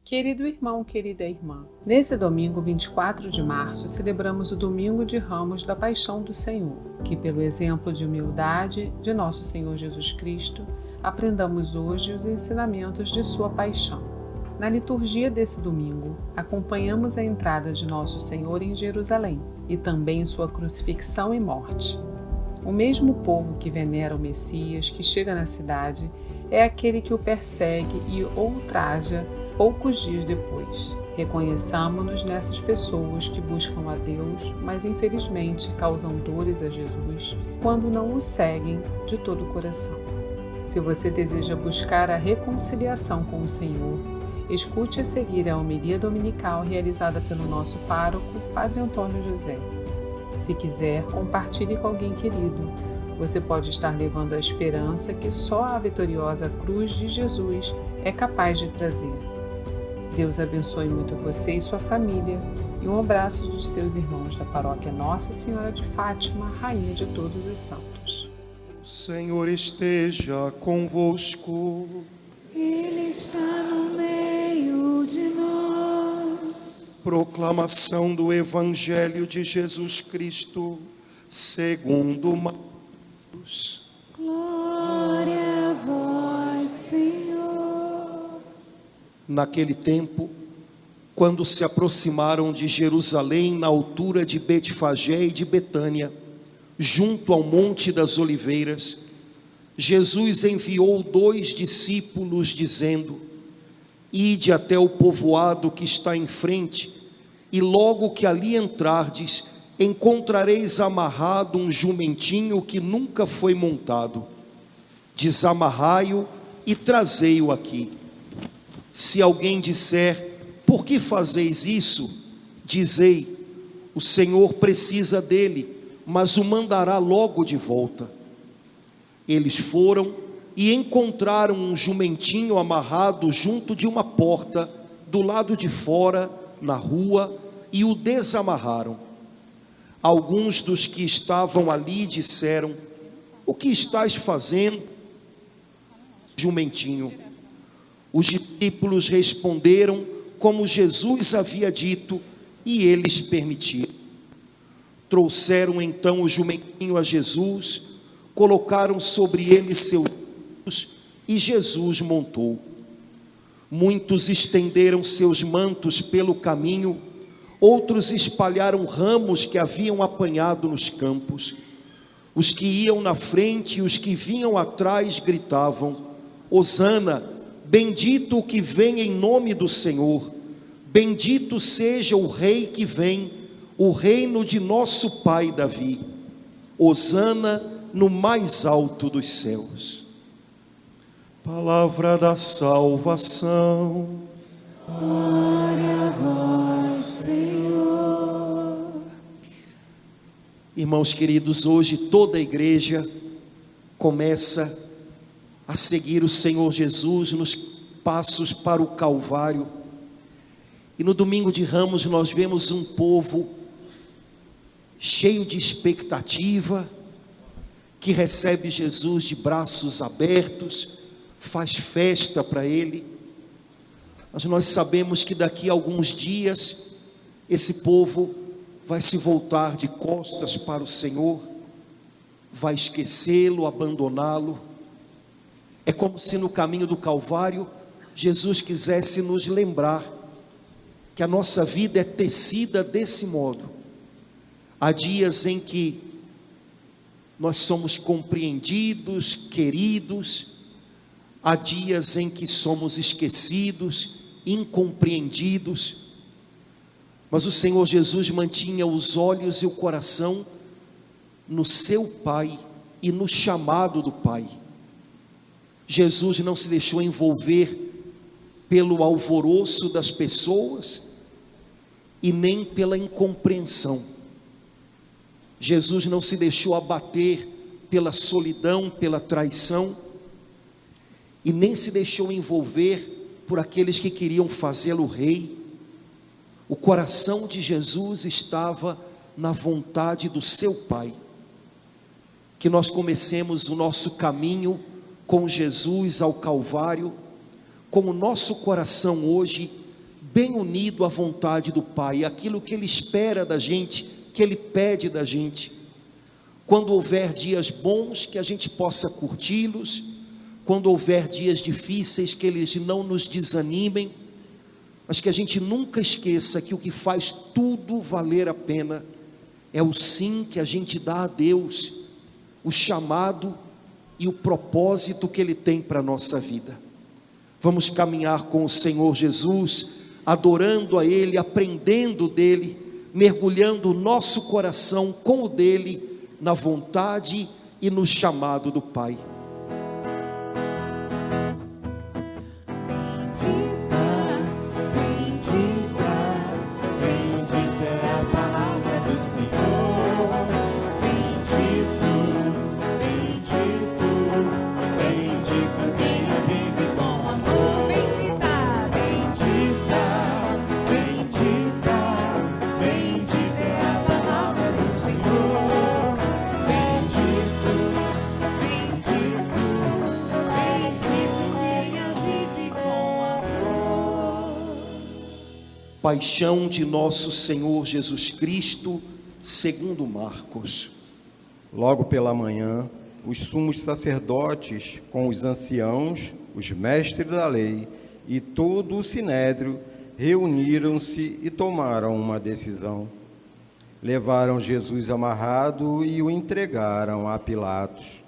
Querido irmão, querida irmã, nesse domingo 24 de março celebramos o Domingo de Ramos da Paixão do Senhor, que pelo exemplo de humildade de nosso Senhor Jesus Cristo, aprendamos hoje os ensinamentos de sua paixão. Na liturgia desse domingo, acompanhamos a entrada de nosso Senhor em Jerusalém e também sua crucifixão e morte. O mesmo povo que venera o Messias que chega na cidade é aquele que o persegue e o ultraja poucos dias depois. Reconheçamo-nos nessas pessoas que buscam a Deus, mas infelizmente causam dores a Jesus quando não o seguem de todo o coração. Se você deseja buscar a reconciliação com o Senhor, escute a seguir a homilia dominical realizada pelo nosso pároco, Padre Antônio José. Se quiser, compartilhe com alguém querido. Você pode estar levando a esperança que só a vitoriosa cruz de Jesus é capaz de trazer. Deus abençoe muito você e sua família, e um abraço dos seus irmãos da paróquia Nossa Senhora de Fátima, Rainha de todos os santos. O Senhor esteja convosco. Ele está no meio de nós. Proclamação do Evangelho de Jesus Cristo, segundo Marcos. Glória a vós, Senhor. Naquele tempo, quando se aproximaram de Jerusalém, na altura de Betfagé e de Betânia, junto ao Monte das Oliveiras, Jesus enviou 2 discípulos, dizendo: Ide até o povoado que está em frente, e logo que ali entrardes, encontrareis amarrado um jumentinho que nunca foi montado. Desamarrai-o e trazei-o aqui. Se alguém disser: por que fazeis isso? Dizei: o Senhor precisa dele, mas o mandará logo de volta. Eles foram e encontraram um jumentinho amarrado junto de uma porta, do lado de fora, na rua, e o desamarraram. Alguns dos que estavam ali disseram: o que estás fazendo, jumentinho? Os discípulos responderam como Jesus havia dito, e eles permitiram. Trouxeram então o jumentinho a Jesus, colocaram sobre ele seus mantos, e Jesus montou. Muitos estenderam seus mantos pelo caminho, outros espalharam ramos que haviam apanhado nos campos. Os que iam na frente e os que vinham atrás gritavam: Hosana, bendito o que vem em nome do Senhor, bendito seja o Rei que vem, o reino de nosso pai Davi. Hosana no mais alto dos céus. Palavra da salvação. Glória a vós, Senhor. Irmãos queridos, hoje toda a igreja começa a seguir o Senhor Jesus nos passos para o Calvário. E no domingo de Ramos nós vemos um povo cheio de expectativa, que recebe Jesus de braços abertos, faz festa para Ele. Mas nós sabemos que daqui a alguns dias, esse povo vai se voltar de costas para o Senhor, vai esquecê-lo, abandoná-lo. É como se no caminho do Calvário, Jesus quisesse nos lembrar que a nossa vida é tecida desse modo. Há dias em que nós somos compreendidos, queridos, há dias em que somos esquecidos, incompreendidos, mas o Senhor Jesus mantinha os olhos e o coração no seu Pai e no chamado do Pai. Jesus não se deixou envolver pelo alvoroço das pessoas e nem pela incompreensão. Jesus não se deixou abater pela solidão, pela traição, e nem se deixou envolver por aqueles que queriam fazê-lo rei. O coração de Jesus estava na vontade do seu Pai. Que nós comecemos o nosso caminho com Jesus ao Calvário, com o nosso coração hoje bem unido à vontade do Pai, aquilo que Ele espera da gente, que Ele pede da gente. Quando houver dias bons, que a gente possa curti-los. Quando houver dias difíceis, que eles não nos desanimem, mas que a gente nunca esqueça que o que faz tudo valer a pena é o sim que a gente dá a Deus, o chamado e o propósito que Ele tem para a nossa vida. Vamos caminhar com o Senhor Jesus, adorando a Ele, aprendendo dEle, mergulhando o nosso coração com o dEle, na vontade e no chamado do Pai. Paixão de nosso Senhor Jesus Cristo, segundo Marcos. Logo pela manhã, os sumos sacerdotes, com os anciãos, os mestres da lei e todo o sinédrio, reuniram-se e tomaram uma decisão. Levaram Jesus amarrado e o entregaram a Pilatos.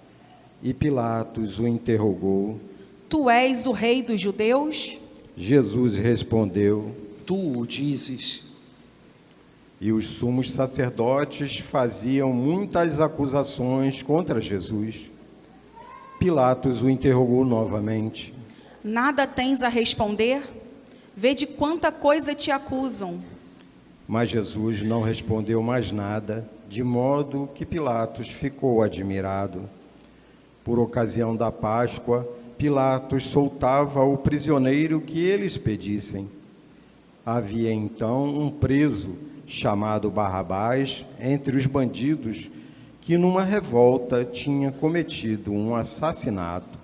E Pilatos o interrogou: Tu és o rei dos judeus? Jesus respondeu: Tu o dizes. E os sumos sacerdotes faziam muitas acusações contra Jesus. Pilatos o interrogou novamente: Nada tens a responder? Vê de quanta coisa te acusam. Mas Jesus não respondeu mais nada, de modo que Pilatos ficou admirado. Por ocasião da Páscoa, Pilatos soltava o prisioneiro que eles pedissem. Havia então um preso, chamado Barrabás, entre os bandidos, que numa revolta tinha cometido um assassinato.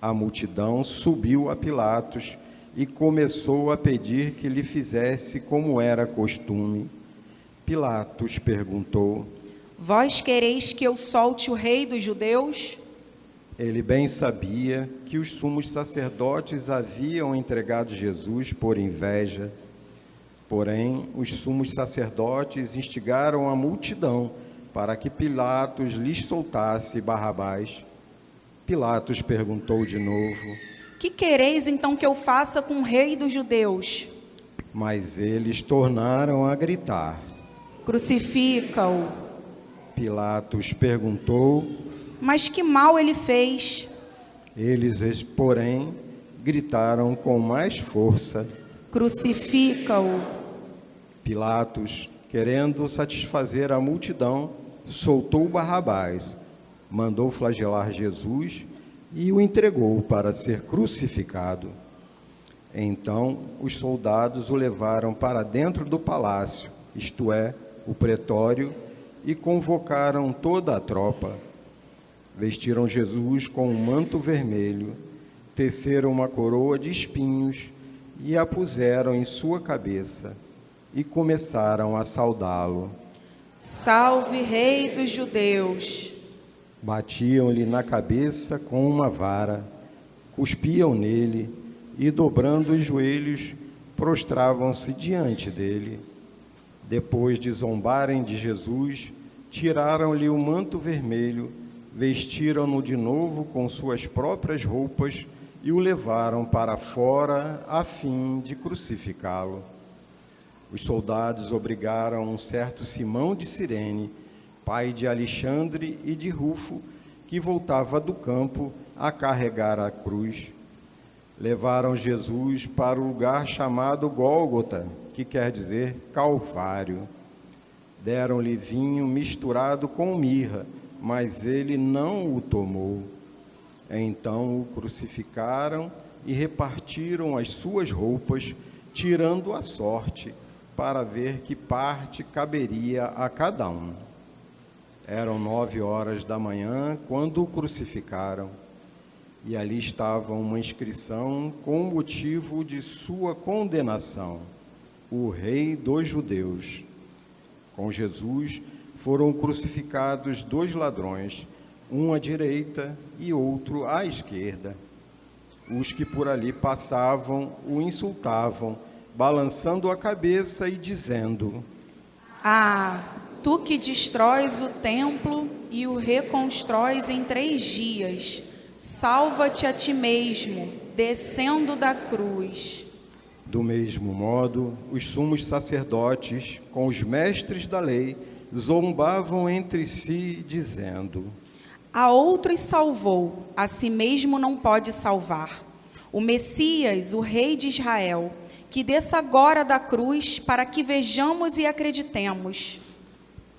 A multidão subiu a Pilatos e começou a pedir que lhe fizesse como era costume. Pilatos perguntou: Vós quereis que eu solte o rei dos judeus? Ele bem sabia que os sumos sacerdotes haviam entregado Jesus por inveja. Porém, os sumos sacerdotes instigaram a multidão para que Pilatos lhes soltasse Barrabás. Pilatos perguntou de novo: Que quereis então que eu faça com o rei dos judeus? Mas eles tornaram a gritar: Crucifica-o. Pilatos perguntou: Mas que mal ele fez? Eles, porém, gritaram com mais força: Crucifica-o. Pilatos, querendo satisfazer a multidão, soltou Barrabás, mandou flagelar Jesus e o entregou para ser crucificado. Então, os soldados o levaram para dentro do palácio, isto é, o pretório, e convocaram toda a tropa. Vestiram Jesus com um manto vermelho, teceram uma coroa de espinhos e a puseram em sua cabeça, e começaram a saudá-lo. Salve, rei dos judeus! Batiam-lhe na cabeça com uma vara, cuspiam nele e, dobrando os joelhos, prostravam-se diante dele. Depois de zombarem de Jesus, tiraram-lhe o manto vermelho, vestiram-no de novo com suas próprias roupas e o levaram para fora a fim de crucificá-lo. Os soldados obrigaram um certo Simão de Cirene, pai de Alexandre e de Rufo, que voltava do campo, a carregar a cruz. Levaram Jesus para o lugar chamado Gólgota, que quer dizer Calvário. Deram-lhe vinho misturado com mirra, mas ele não o tomou. Então o crucificaram e repartiram as suas roupas, tirando a sorte, para ver que parte caberia a cada um. Eram 9 horas da manhã quando o crucificaram. e ali estava uma inscrição com o motivo de sua condenação: o Rei dos Judeus. Com Jesus foram crucificados 2 ladrões, um à direita e outro à esquerda. Os que por ali passavam o insultavam, balançando a cabeça e dizendo: Ah, tu que destróis o templo e o reconstróis em 3 dias, salva-te a ti mesmo, descendo da cruz. Do mesmo modo, os sumos sacerdotes, com os mestres da lei, zombavam entre si, dizendo: A outros salvou, a si mesmo não pode salvar. O Messias, o Rei de Israel, que desça agora da cruz, para que vejamos e acreditemos.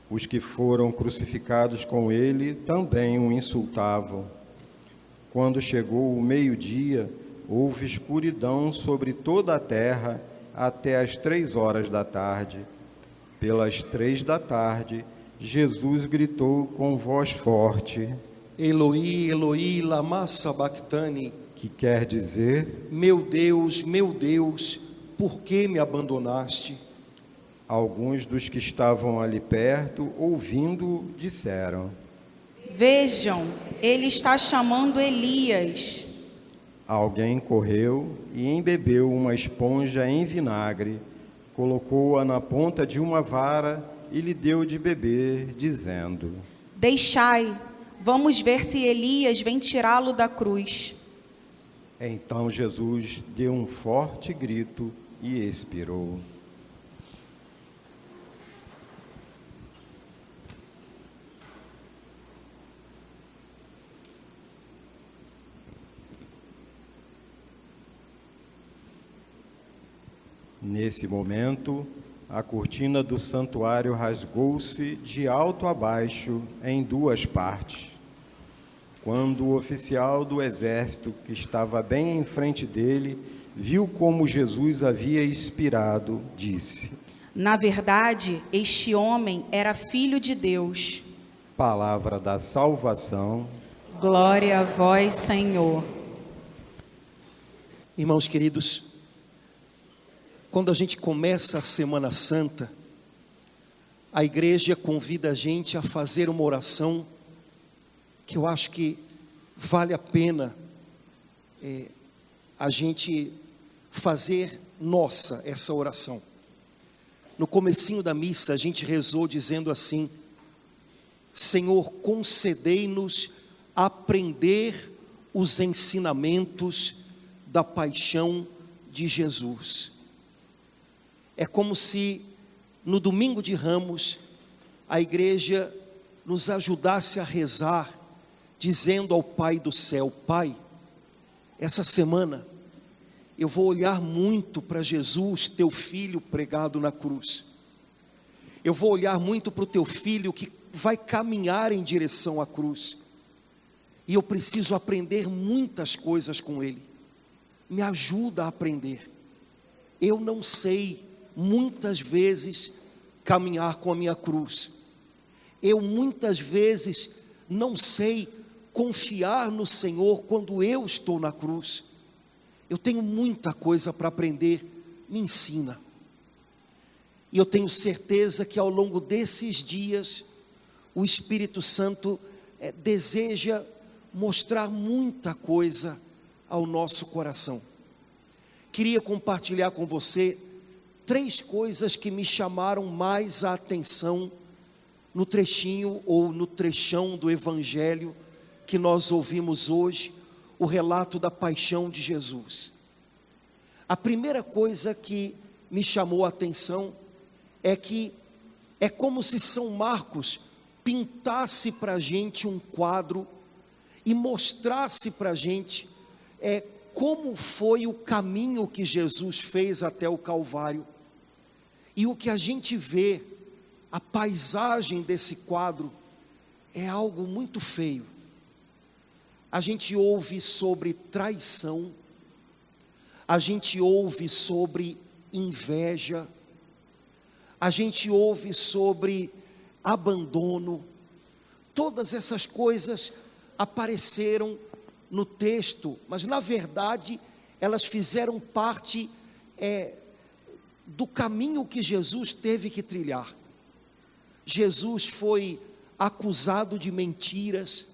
Os que foram crucificados com ele também o insultavam. Quando chegou o meio-dia, houve escuridão sobre toda a terra até as 3 horas da tarde. Pelas 3 da tarde, Jesus gritou com voz forte: Eloi, Eloi, lama sabachthani, que quer dizer: meu Deus, por que me abandonaste? Alguns dos que estavam ali perto, ouvindo, disseram: Vejam, ele está chamando Elias. Alguém correu e embebeu uma esponja em vinagre, colocou-a na ponta de uma vara e lhe deu de beber, dizendo: Deixai, vamos ver se Elias vem tirá-lo da cruz. Então Jesus deu um forte grito e expirou. Nesse momento, a cortina do santuário rasgou-se de alto a baixo em 2 partes. Quando o oficial do exército, que estava bem em frente dele, viu como Jesus havia expirado, disse: Na verdade, este homem era filho de Deus. Palavra da salvação. Glória a vós, Senhor. Irmãos queridos, quando a gente começa a Semana Santa, a igreja convida a gente a fazer uma oração que eu acho que vale a pena a gente fazer nossa essa oração. No comecinho da missa a gente rezou dizendo assim: Senhor, concedei-nos aprender os ensinamentos da paixão de Jesus. É como se no domingo de Ramos a igreja nos ajudasse a rezar, dizendo ao Pai do céu: Pai, essa semana eu vou olhar muito para Jesus, teu filho pregado na cruz. Eu vou olhar muito para o teu filho que vai caminhar em direção à cruz. E eu preciso aprender muitas coisas com ele. Me ajuda a aprender. Eu não sei muitas vezes caminhar com a minha cruz. Eu muitas vezes não sei confiar no Senhor quando eu estou na cruz. Eu tenho muita coisa para aprender, me ensina. E eu tenho certeza que ao longo desses dias, o Espírito Santo deseja mostrar muita coisa ao nosso coração. Queria compartilhar com você 3 coisas que me chamaram mais a atenção no trechinho ou no trechão do Evangelho que nós ouvimos hoje, o relato da paixão de Jesus. A primeira coisa que me chamou a atenção é que é como se São Marcos pintasse para a gente um quadro e mostrasse para a gente como foi o caminho que Jesus fez até o Calvário. E o que a gente vê, a paisagem desse quadro, é algo muito feio. A gente ouve sobre traição, a gente ouve sobre inveja, a gente ouve sobre abandono. Todas essas coisas apareceram no texto, mas na verdade elas fizeram parte do caminho que Jesus teve que trilhar. Jesus foi acusado de mentiras.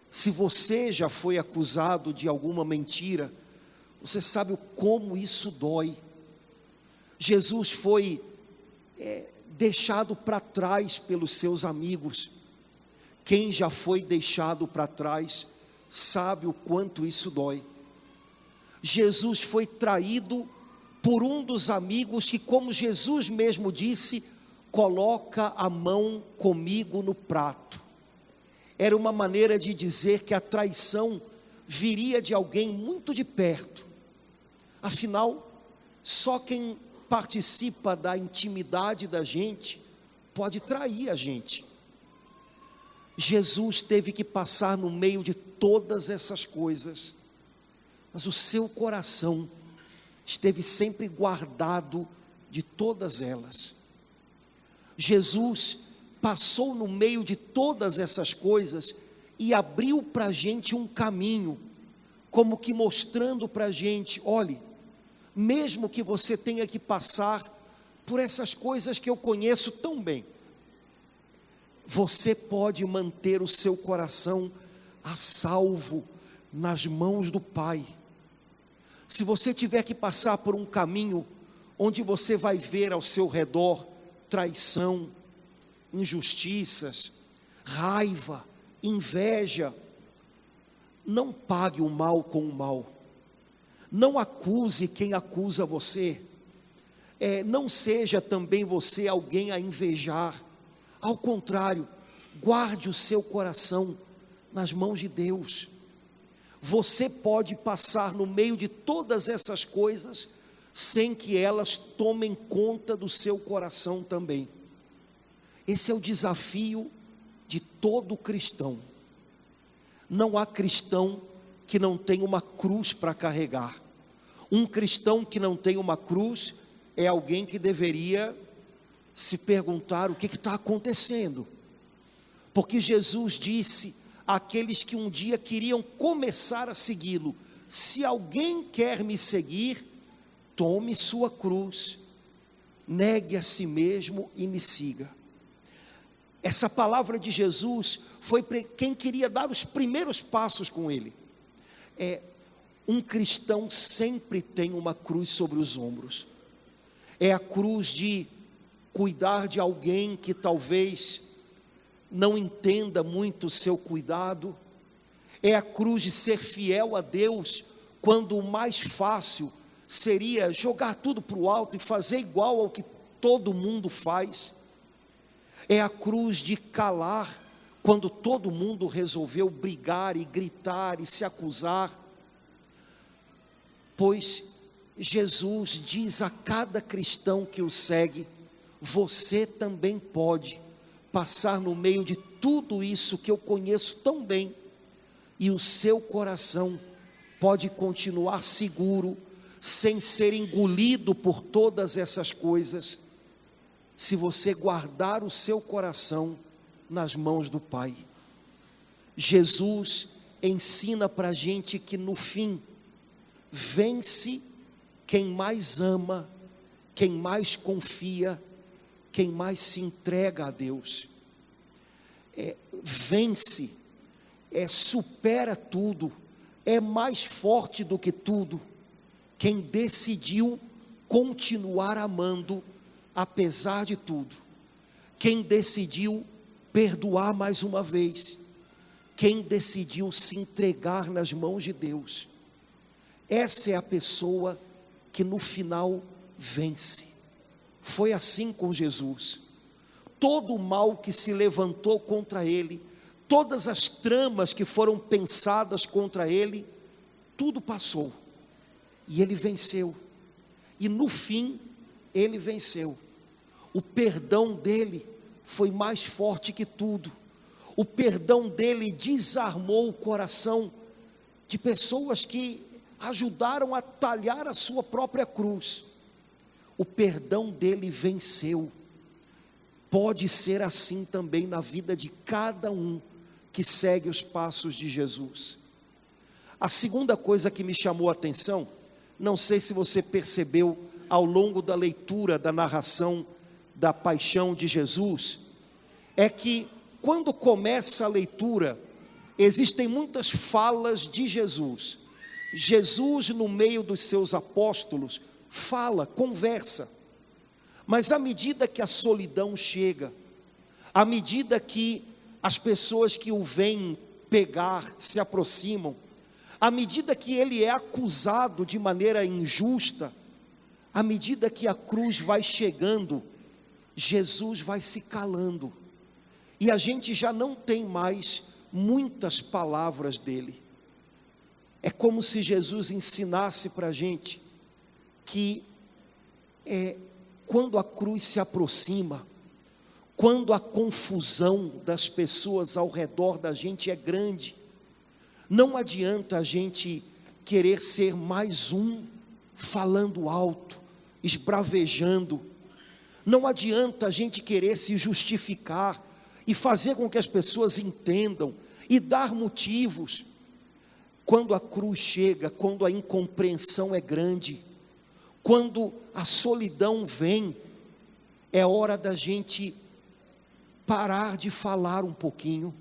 Se você já foi acusado de alguma mentira, você sabe como isso dói. Jesus foi deixado para trás pelos seus amigos. Quem já foi deixado para trás sabe o quanto isso dói. Jesus foi traído por um dos amigos que, como Jesus mesmo disse, coloca a mão comigo no prato. Era uma maneira de dizer que a traição viria de alguém muito de perto. Afinal, só quem participa da intimidade da gente pode trair a gente. Jesus teve que passar no meio de todas essas coisas, mas o seu coração esteve sempre guardado de todas elas. Jesus passou no meio de todas essas coisas e abriu para a gente um caminho, como que mostrando para a gente: olhe, mesmo que você tenha que passar por essas coisas que eu conheço tão bem, você pode manter o seu coração a salvo nas mãos do Pai. Se você tiver que passar por um caminho onde você vai ver ao seu redor traição, injustiças, raiva, inveja, não pague o mal com o mal. Não acuse quem acusa você. Não seja também você alguém a invejar. Ao contrário, guarde o seu coração nas mãos de Deus. Você pode passar no meio de todas essas coisas sem que elas tomem conta do seu coração também. Esse é o desafio de todo cristão. Não há cristão que não tenha uma cruz para carregar. Um cristão que não tem uma cruz é alguém que deveria se perguntar o que está acontecendo. Porque Jesus disse àqueles que um dia queriam começar a segui-lo: se alguém quer me seguir, tome sua cruz, negue a si mesmo e me siga. Essa palavra de Jesus foi para quem queria dar os primeiros passos com ele. Um cristão sempre tem uma cruz sobre os ombros. É a cruz de cuidar de alguém que talvez não entenda muito o seu cuidado. É a cruz de ser fiel a Deus, quando o mais fácil seria jogar tudo para o alto e fazer igual ao que todo mundo faz. É a cruz de calar, quando todo mundo resolveu brigar e gritar e se acusar. Pois Jesus diz a cada cristão que o segue: você também pode passar no meio de tudo isso que eu conheço tão bem, e o seu coração pode continuar seguro, sem ser engolido por todas essas coisas, se você guardar o seu coração nas mãos do Pai. Jesus ensina para a gente que no fim, vence quem mais ama, quem mais confia, quem mais se entrega a Deus. Vence, supera tudo, é mais forte do que tudo, quem decidiu continuar amando apesar de tudo, quem decidiu perdoar mais uma vez, quem decidiu se entregar nas mãos de Deus. Essa é a pessoa que no final vence. Foi assim com Jesus. Todo o mal que se levantou contra ele, todas as tramas que foram pensadas contra ele, tudo passou, e ele venceu. E no fim, ele venceu. O perdão dele foi mais forte que tudo. O perdão dele desarmou o coração de pessoas que ajudaram a talhar a sua própria cruz. O perdão dele venceu. Pode ser assim também na vida de cada um que segue os passos de Jesus. A segunda coisa que me chamou a atenção, não sei se você percebeu ao longo da leitura da narração da paixão de Jesus, é que quando começa a leitura, existem muitas falas de Jesus. Jesus, no meio dos seus apóstolos, fala, conversa. Mas à medida que a solidão chega, à medida que as pessoas que o veem pegar se aproximam, à medida que ele é acusado de maneira injusta, à medida que a cruz vai chegando, Jesus vai se calando. E a gente já não tem mais muitas palavras dele. É como se Jesus ensinasse para a gente que quando a cruz se aproxima, quando a confusão das pessoas ao redor da gente é grande, não adianta a gente querer ser mais um falando alto, esbravejando. Não adianta a gente querer se justificar e fazer com que as pessoas entendam e dar motivos. Quando a cruz chega, quando a incompreensão é grande, quando a solidão vem, é hora da gente parar de falar um pouquinho,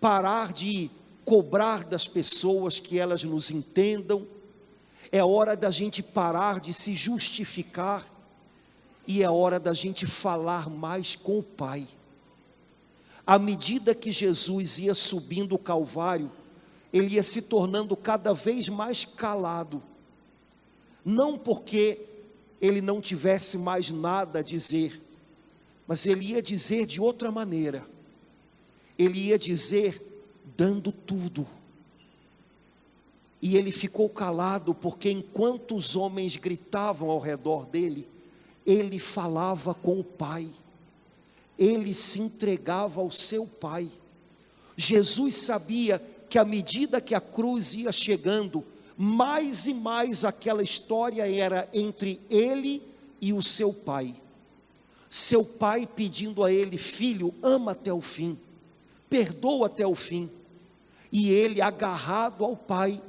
parar de cobrar das pessoas que elas nos entendam, é hora da gente parar de se justificar, e é hora da gente falar mais com o Pai. À medida que Jesus ia subindo o Calvário, ele ia se tornando cada vez mais calado, não porque ele não tivesse mais nada a dizer, mas ele ia dizer de outra maneira. Ele ia dizer dando tudo. E ele ficou calado porque enquanto os homens gritavam ao redor dele, ele falava com o Pai. Ele se entregava ao seu Pai. Jesus sabia que à medida que a cruz ia chegando, mais e mais aquela história era entre ele e o seu Pai. Seu Pai pedindo a ele: filho, ama até o fim, perdoa até o fim. E ele agarrado ao Pai,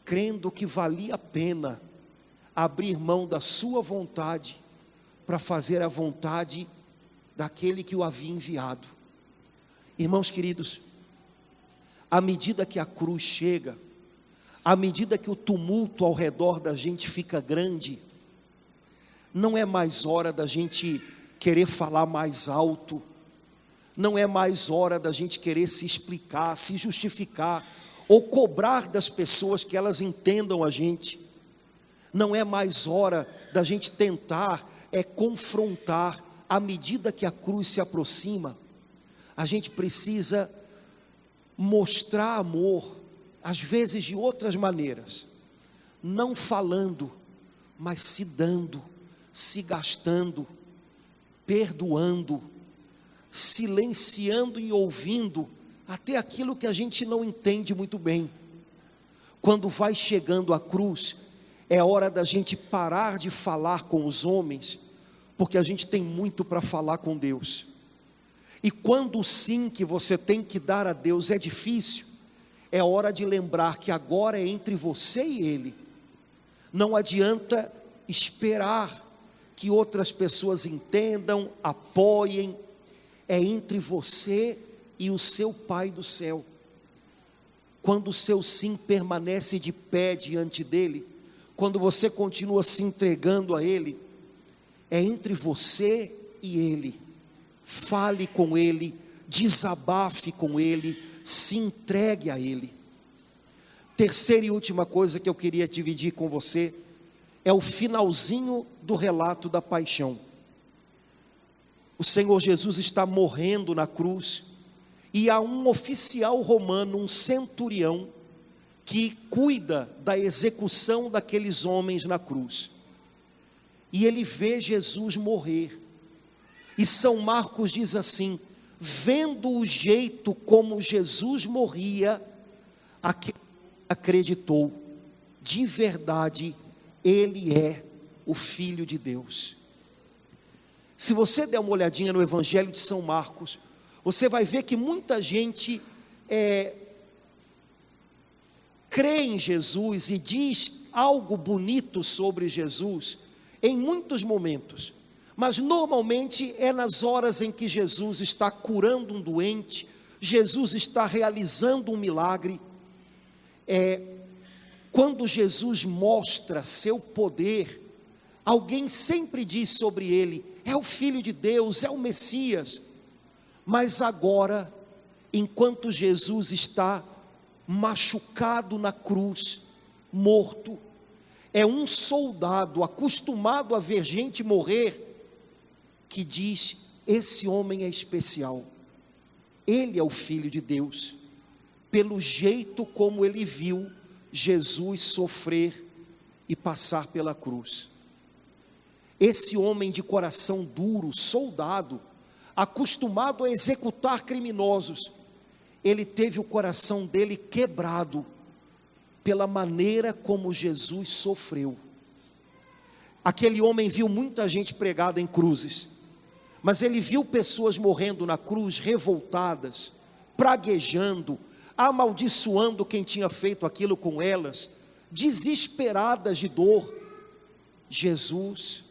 crendo que valia a pena abrir mão da sua vontade para fazer a vontade daquele que o havia enviado. Irmãos queridos, à medida que a cruz chega, à medida que o tumulto ao redor da gente fica grande, não é mais hora da gente querer falar mais alto, não é mais hora da gente querer se explicar, se justificar, ou cobrar das pessoas que elas entendam a gente. Não é mais hora da gente tentar confrontar. À medida que a cruz se aproxima, a gente precisa mostrar amor, às vezes de outras maneiras, não falando, mas se dando, se gastando, perdoando, silenciando e ouvindo até aquilo que a gente não entende muito bem. Quando vai chegando a cruz, é hora da gente parar de falar com os homens, porque a gente tem muito para falar com Deus. E quando o sim que você tem que dar a Deus é difícil, é hora de lembrar que agora é entre você e Ele. Não adianta esperar que outras pessoas entendam, apoiem. É entre você e o seu Pai do céu. Quando o seu sim permanece de pé diante dEle, quando você continua se entregando a Ele, é entre você e Ele. Fale com Ele, desabafe com Ele, se entregue a Ele. Terceira e última coisa que eu queria dividir com você é o finalzinho do relato da paixão. O Senhor Jesus está morrendo na cruz, e há um oficial romano, um centurião, que cuida da execução daqueles homens na cruz. E ele vê Jesus morrer. E São Marcos diz assim: vendo o jeito como Jesus morria, aquele acreditou, de verdade, ele é o Filho de Deus. Se você der uma olhadinha no Evangelho de São Marcos, você vai ver que muita gente crê em Jesus e diz algo bonito sobre Jesus em muitos momentos, mas normalmente é nas horas em que Jesus está curando um doente, Jesus está realizando um milagre, quando Jesus mostra seu poder, alguém sempre diz sobre ele: é o Filho de Deus, é o Messias. Mas agora, enquanto Jesus está machucado na cruz, morto, é um soldado acostumado a ver gente morrer, que diz: esse homem é especial, ele é o Filho de Deus, pelo jeito como ele viu Jesus sofrer e passar pela cruz. Esse homem de coração duro, soldado, acostumado a executar criminosos, ele teve o coração dele quebrado pela maneira como Jesus sofreu. Aquele homem viu muita gente pregada em cruzes, mas ele viu pessoas morrendo na cruz, revoltadas, praguejando, amaldiçoando quem tinha feito aquilo com elas, desesperadas de dor. Jesus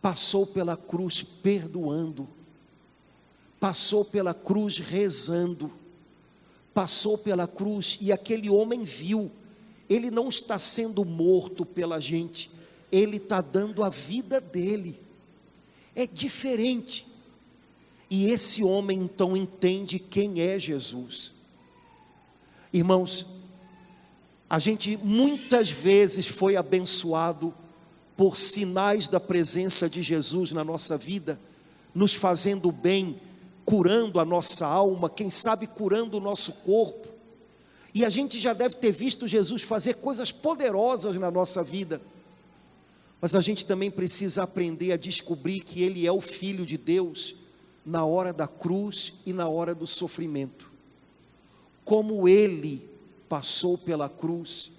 passou pela cruz perdoando, passou pela cruz rezando, passou pela cruz, e aquele homem viu, ele não está sendo morto pela gente, ele está dando a vida dele, é diferente. E esse homem então entende quem é Jesus. Irmãos, a gente muitas vezes foi abençoado por sinais da presença de Jesus na nossa vida, nos fazendo bem, curando a nossa alma, quem sabe curando o nosso corpo, e a gente já deve ter visto Jesus fazer coisas poderosas na nossa vida, mas a gente também precisa aprender a descobrir que Ele é o Filho de Deus, na hora da cruz e na hora do sofrimento. Como Ele passou pela cruz,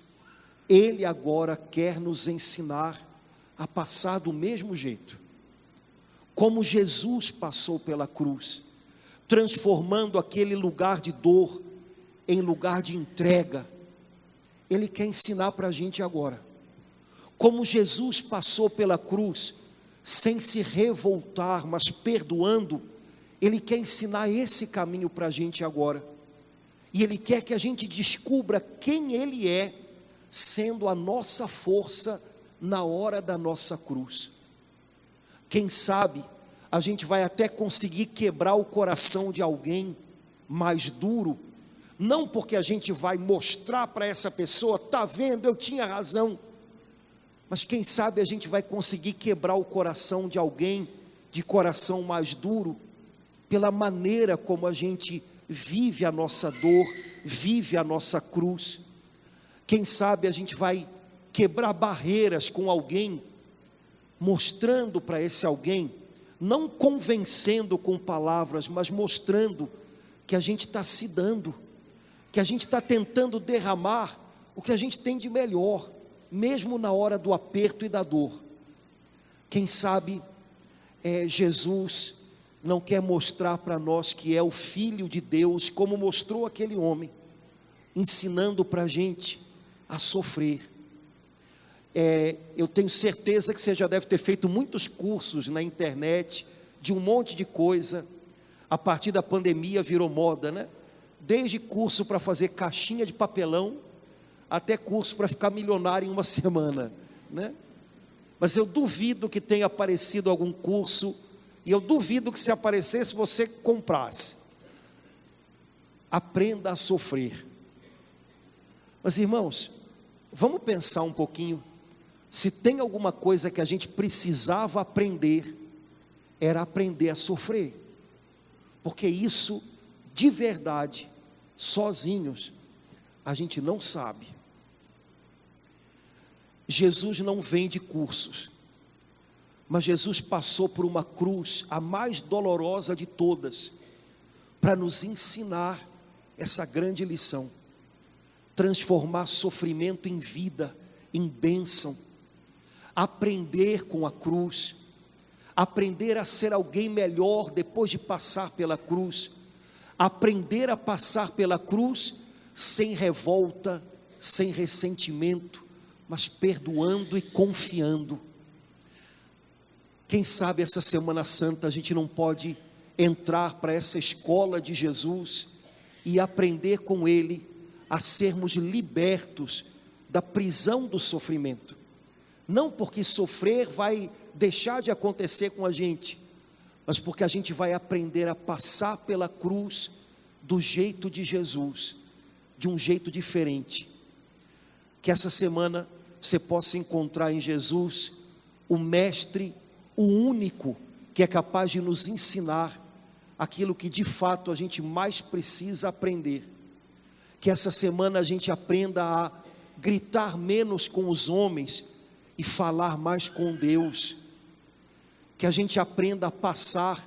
Ele agora quer nos ensinar a passar do mesmo jeito, como Jesus passou pela cruz, transformando aquele lugar de dor em lugar de entrega. Ele quer ensinar para a gente agora, como Jesus passou pela cruz, sem se revoltar, mas perdoando. Ele quer ensinar esse caminho para a gente agora, e Ele quer que a gente descubra quem Ele é, sendo a nossa força na hora da nossa cruz. Quem sabe a gente vai até conseguir quebrar o coração de alguém mais duro, não porque a gente vai mostrar para essa pessoa: está vendo, eu tinha razão, mas quem sabe a gente vai conseguir quebrar o coração de alguém de coração mais duro, pela maneira como a gente vive a nossa dor, vive a nossa cruz. Quem sabe a gente vai quebrar barreiras com alguém, mostrando para esse alguém, não convencendo com palavras, mas mostrando que a gente está se dando, que a gente está tentando derramar o que a gente tem de melhor, mesmo na hora do aperto e da dor. Quem sabe Jesus não quer mostrar para nós que é o Filho de Deus, como mostrou aquele homem, ensinando para a gente a sofrer. Eu tenho certeza que você já deve ter feito muitos cursos na internet, de um monte de coisa. A partir da pandemia virou moda, né? Desde curso para fazer caixinha de papelão, até curso para ficar milionário em uma semana, né? Mas eu duvido que tenha aparecido algum curso, e eu duvido que se aparecesse você comprasse. Aprenda a sofrer. Mas irmãos, vamos pensar um pouquinho. Se tem alguma coisa que a gente precisava aprender, era aprender a sofrer, porque isso, de verdade, sozinhos, a gente não sabe. Jesus não vende cursos, mas Jesus passou por uma cruz, a mais dolorosa de todas, para nos ensinar essa grande lição, transformar sofrimento em vida, em bênção, aprender com a cruz, aprender a ser alguém melhor depois de passar pela cruz, aprender a passar pela cruz sem revolta, sem ressentimento, mas perdoando e confiando. Quem sabe essa Semana Santa a gente não pode entrar para essa escola de Jesus e aprender com Ele a sermos libertos da prisão do sofrimento. Não porque sofrer vai deixar de acontecer com a gente, mas porque a gente vai aprender a passar pela cruz do jeito de Jesus, de um jeito diferente. Que essa semana você possa encontrar em Jesus o mestre, o único que é capaz de nos ensinar aquilo que de fato a gente mais precisa aprender. Que essa semana a gente aprenda a gritar menos com os homens e falar mais com Deus. Que a gente aprenda a passar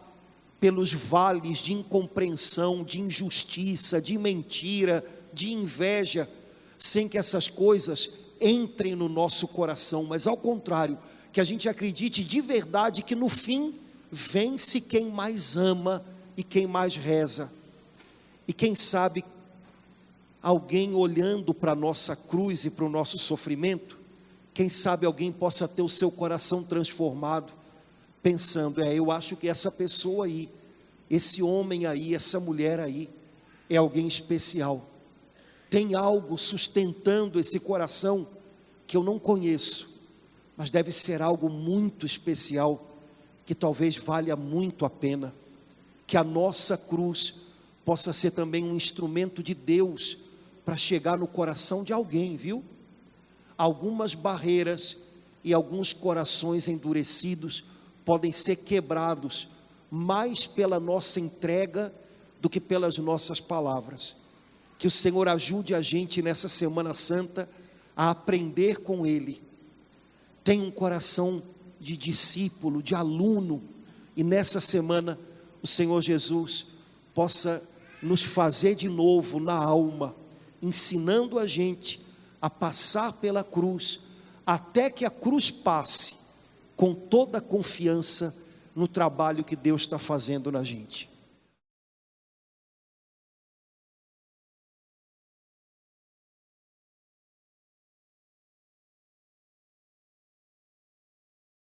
pelos vales de incompreensão, de injustiça, de mentira, de inveja, sem que essas coisas entrem no nosso coração, mas ao contrário, que a gente acredite de verdade que no fim vence quem mais ama e quem mais reza. E quem sabe alguém olhando para a nossa cruz e para o nosso sofrimento, quem sabe alguém possa ter o seu coração transformado, pensando, eu acho que essa pessoa aí, esse homem aí, essa mulher aí, é alguém especial. Tem algo sustentando esse coração que eu não conheço, mas deve ser algo muito especial, que talvez valha muito a pena. Que a nossa cruz possa ser também um instrumento de Deus para chegar no coração de alguém, viu? Algumas barreiras e alguns corações endurecidos podem ser quebrados mais pela nossa entrega do que pelas nossas palavras. Que o Senhor ajude a gente nessa Semana Santa a aprender com Ele. Tenha um coração de discípulo, de aluno, e nessa semana o Senhor Jesus possa nos fazer de novo na alma, ensinando a gente a passar pela cruz, até que a cruz passe, com toda a confiança no trabalho que Deus está fazendo na gente.